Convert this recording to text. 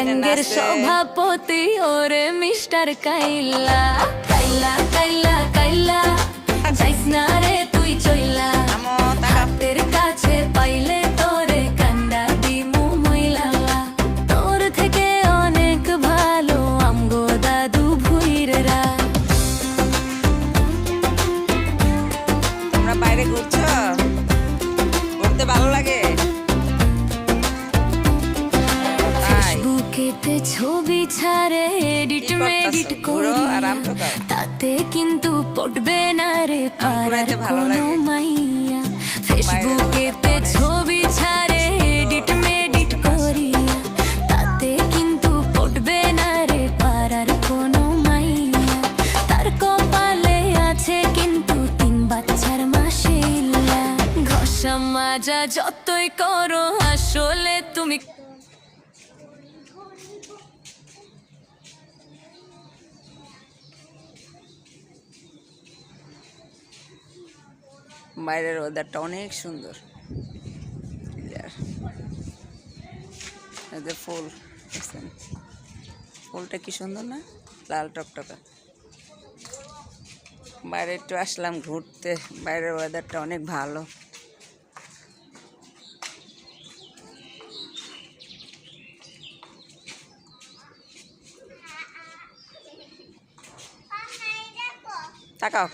গ্যাঙ্গের সভাপতি ওরে মিস্টার কাইলা কাইলা কাইলা কাইলা যাইস না রে তুই চইলা হাতের কাছে পাইলে তোরে কান্ডা দিমু মইলালা তোর থেকে অনেক ভালো আমগো দাদু ভুইরেরা। তোমরা বাইরে ঘুরছো, ঘুরতে ভালো লাগে? ফেসবুকেতে ছবি ছাড়ে এডিট মেডিট করে তাতে কিন্তু পড়বে না রে পারার কোনো মাইয়া। ফেসবুকেতে ছবি ছাড়ে এডিট মেডিট করিয়া তাতে কিন্তু পড়বে না রে পারার কোনো মাইয়া। তার কপালে আছে কিন্তু 3 বাচ্চার মাশাআল্লাহ। ঘষা মাজা যতই করো আসলে তুমি বাইরের ওয়েদারটা অনেক সুন্দর। ফুল, ফুলটা কি সুন্দর না, লাল টকটকা। বাইরে একটু আসলাম ঘুরতে, বাইরের ওয়েদারটা অনেক ভালো। তাকাও।